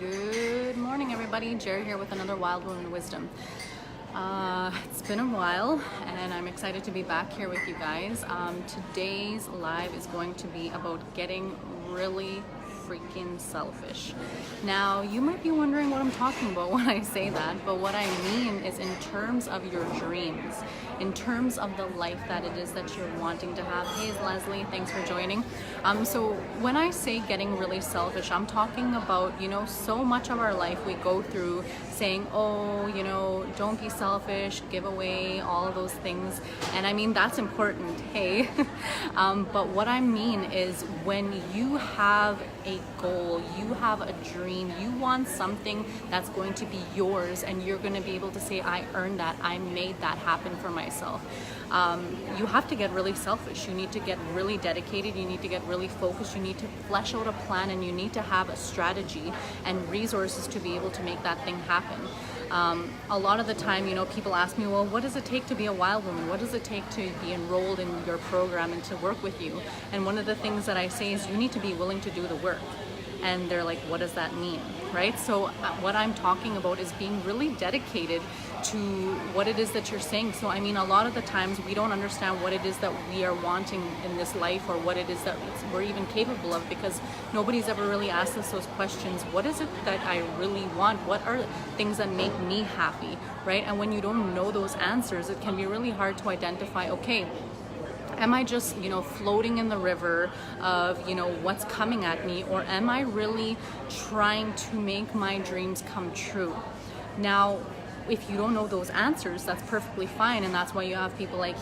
Good morning, everybody. Jerry here with another Wild Woman of Wisdom. It's been a while, and I'm excited to be back here with you guys. Today's live is going to be about getting really freaking selfish. Now, you might be wondering what I'm talking about when I say that, but what I mean is in terms of your dreams, in terms of the life that it is that you're wanting to have. Hey, it's Leslie, thanks for joining. So when I say getting really selfish, I'm talking about, so much of our life we go through saying, don't be selfish, give away, all of those things. And I mean, that's important, hey. But what I mean is when you have a goal, you have a dream, you want something that's going to be yours, and you're going to be able to say, I earned that, I made that happen for myself. You have to get really selfish. You need to get really dedicated. You need to get really focused. You need to flesh out a plan, and you need to have a strategy and resources to be able to make that thing happen. A lot of the time, people ask me, well, what does it take to be a wild woman? What does it take to be enrolled in your program and to work with you? And one of the things that I say is you need to be willing to do the work. And they're like, what does that mean, right? So what I'm talking about is being really dedicated to what it is that you're saying. So I mean, a lot of the times we don't understand what it is that we are wanting in this life, or what it is that we're even capable of, because nobody's ever really asked us those questions. What is it that I really want? What are things that make me happy, right? And when you don't know those answers, it can be really hard to identify, okay, am I just, floating in the river of, what's coming at me, or am I really trying to make my dreams come true? Now, if you don't know those answers, that's perfectly fine, and that's why you have people like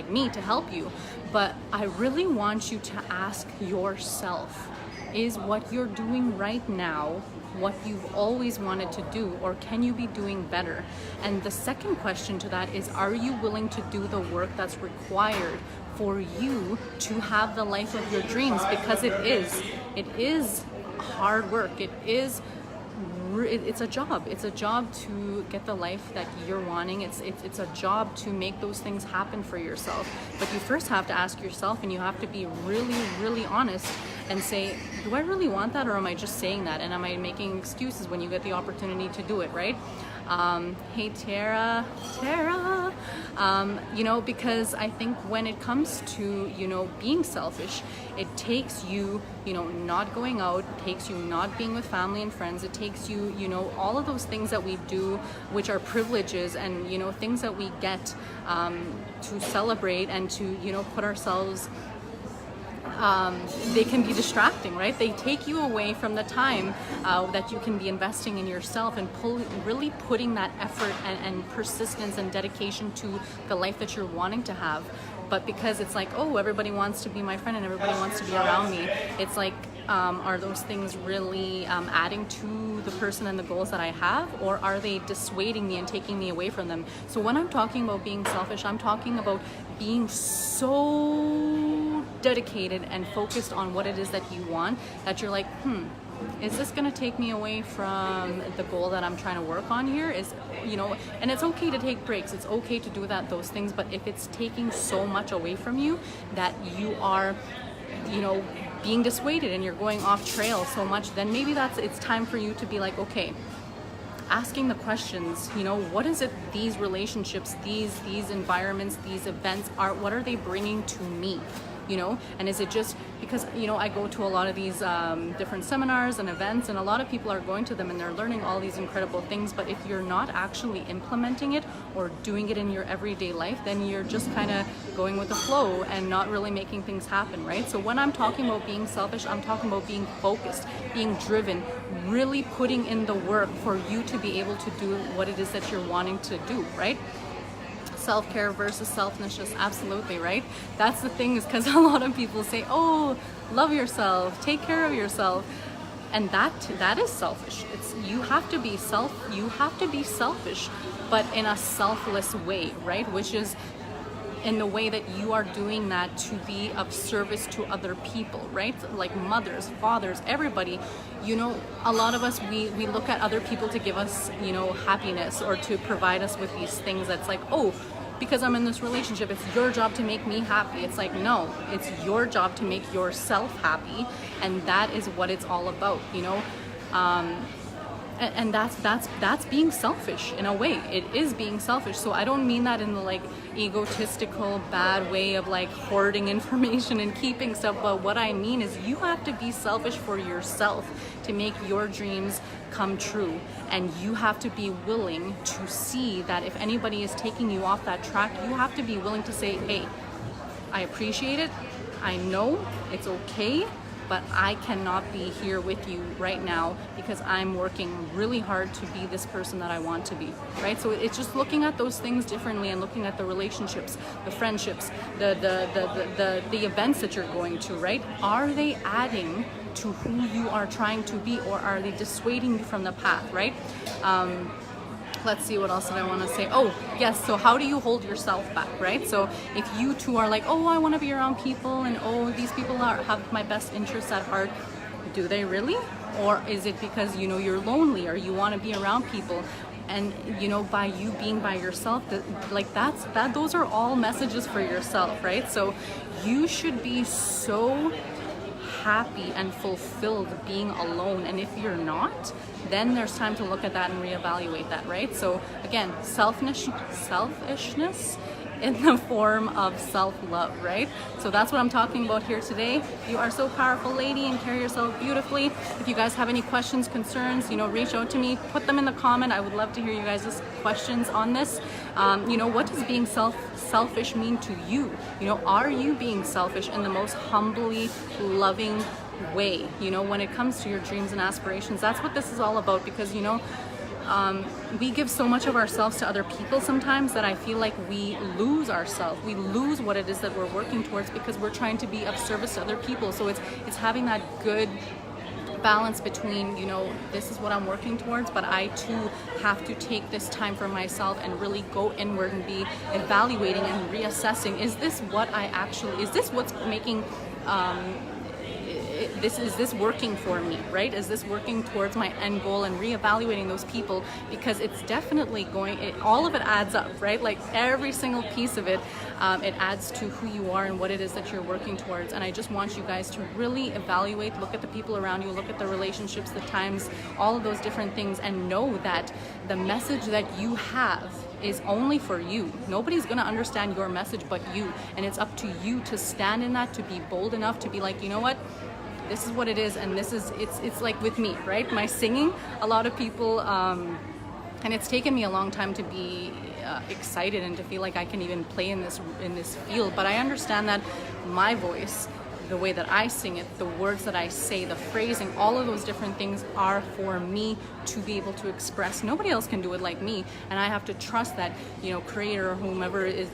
me to help you. But I really want you to ask yourself, is what you're doing right now what you've always wanted to do, or can you be doing better? And the second question to that is, are you willing to do the work that's required for you to have the life of your dreams? Because it is hard work. It's a job. It's a job to get the life that you're wanting. It's a job to make those things happen for yourself. But you first have to ask yourself, and you have to be really, really honest and say, do I really want that, or am I just saying that? And am I making excuses when you get the opportunity to do it, right? Hey, Tara, because I think when it comes to, being selfish, it takes you, not going out, it takes you not being with family and friends, it takes you, all of those things that we do, which are privileges and, things that we get to celebrate and to, put ourselves, they can be distracting, right? They take you away from the time that you can be investing in yourself and really putting that effort and persistence and dedication to the life that you're wanting to have. But because it's like, oh, everybody wants to be my friend and everybody wants to be around me, it's like, are those things really adding to the person and the goals that I have, or are they dissuading me and taking me away from them? So when I'm talking about being selfish, I'm talking about being so dedicated and focused on what it is that you want, that you're like, is this going to take me away from the goal that I'm trying to work on here? And it's okay to take breaks. It's okay to do those things. But if it's taking so much away from you that you are, being dissuaded and you're going off trail so much, then maybe it's time for you to be like, okay, asking the questions, what is it, these relationships, these environments, these events what are they bringing to me? And is it just because, I go to a lot of these different seminars and events, and a lot of people are going to them and they're learning all these incredible things, but if you're not actually implementing it or doing it in your everyday life, then you're just kind of going with the flow and not really making things happen, right? So when I'm talking about being selfish, I'm talking about being focused, being driven, really putting in the work for you to be able to do what it is that you're wanting to do, right? Self-care versus selfishness, absolutely, right? That's the thing, is because a lot of people say, oh, love yourself, take care of yourself, and that is selfish. You have to be selfish, but in a selfless way, right? Which is in the way that you are doing that to be of service to other people, right? Like mothers, fathers, everybody. A lot of us, we look at other people to give us, happiness, or to provide us with these things that's like, oh, because I'm in this relationship, it's your job to make me happy. It's like, no, it's your job to make yourself happy, and that is what it's all about, and that's being selfish in a way. It is being selfish. So I don't mean that in the like egotistical bad way of like hoarding information and keeping stuff, but what I mean is you have to be selfish for yourself to make your dreams come true, and you have to be willing to see that if anybody is taking you off that track, you have to be willing to say, hey, I appreciate it, I know it's okay, but I cannot be here with you right now because I'm working really hard to be this person that I want to be, right? So it's just looking at those things differently and looking at the relationships, the friendships, the events that you're going to, right? Are they adding to who you are trying to be, or are they dissuading you from the path, right? Let's see, what else did I want to say? Oh, yes, so how do you hold yourself back, right? So if you two are like, oh, I want to be around people, and oh, these people have my best interests at heart, do they really? Or is it because, you know, you're lonely or you want to be around people? And, you know, by you being by yourself, those are all messages for yourself, right? So you should be so happy and fulfilled being alone, and if you're not, then there's time to look at that and reevaluate that, right? So again, selfishness in the form of self-love, right? So that's what I'm talking about here today. You are so powerful, lady, and carry yourself beautifully. If you guys have any questions, concerns, you know, reach out to me, put them in the comment. I would love to hear you guys' questions on this. You know, what does being selfish mean to you? You know, are you being selfish in the most humbly loving way? You know, when it comes to your dreams and aspirations, that's what this is all about, because, you know, we give so much of ourselves to other people sometimes that I feel like we lose ourselves. We lose what it is that we're working towards because we're trying to be of service to other people. So it's having that good balance between, you know, this is what I'm working towards, but I too have to take this time for myself and really go inward and be evaluating and reassessing, is this what's making is this working for me, right? Is this working towards my end goal? And reevaluating those people, because it's definitely all of it adds up, right? Like every single piece of it, it adds to who you are and what it is that you're working towards. And I just want you guys to really evaluate, look at the people around you, look at the relationships, the times, all of those different things, and know that the message that you have is only for you. Nobody's gonna understand your message but you, and it's up to you to stand in that, to be bold enough to be like, you know what, this is what it is, and this is it's like with me, right? My singing, a lot of people, and it's taken me a long time to be excited and to feel like I can even play in this field, but I understand that my voice, the way that I sing it, the words that I say, the phrasing, all of those different things are for me to be able to express. Nobody else can do it like me, and I have to trust that, you know, creator or whomever is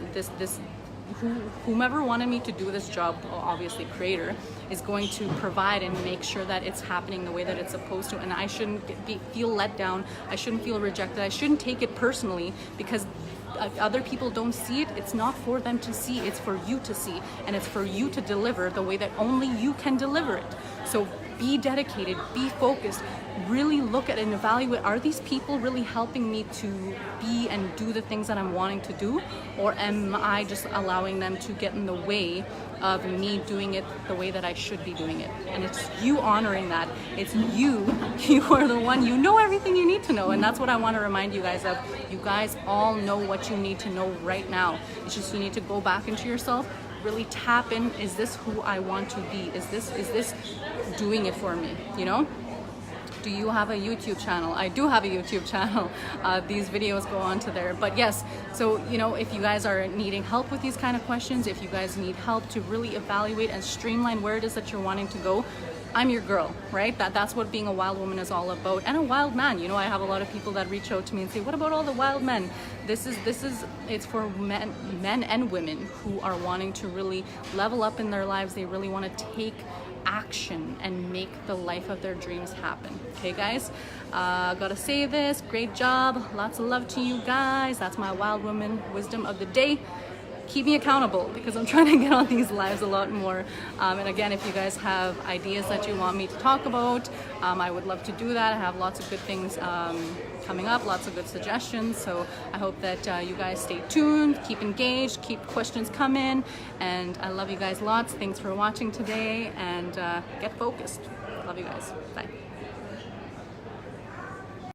whomever wanted me to do this job, obviously creator, is going to provide and make sure that it's happening the way that it's supposed to. And I shouldn't feel let down. I shouldn't feel rejected. I shouldn't take it personally because other people don't see it. It's not for them to see, it's for you to see, and it's for you to deliver the way that only you can deliver it. So be dedicated, be focused, really look at and evaluate, are these people really helping me to be and do the things that I'm wanting to do, or am I just allowing them to get in the way of me doing it the way that I should be doing it? And it's you honoring that. It's you are the one, you know everything you need to know, and that's what I want to remind you guys of. You guys all know what you need to know right now. It's just you need to go back into yourself, really tap in, is this who I want to be? Is this doing it for me, you know? Do you have a YouTube channel? I do have a YouTube channel. These videos go on to there. But yes, so, you know, if you guys are needing help with these kind of questions, if you guys need help to really evaluate and streamline where it is that you're wanting to go, I'm your girl, right? That's what being a wild woman is all about. And a wild man. You know, I have a lot of people that reach out to me and say, what about all the wild men? It's for men and women who are wanting to really level up in their lives. They really want to take action and make the life of their dreams happen. Okay, guys, gotta say this, great job, lots of love to you guys. That's my wild woman wisdom of the day. Keep me accountable because I'm trying to get on these lives a lot more, and again, if you guys have ideas that you want me to talk about, I would love to do that. I have lots of good things coming up, lots of good suggestions, so I hope that you guys stay tuned, keep engaged, keep questions coming, and I love you guys lots. Thanks for watching today, and get focused. Love you guys. Bye.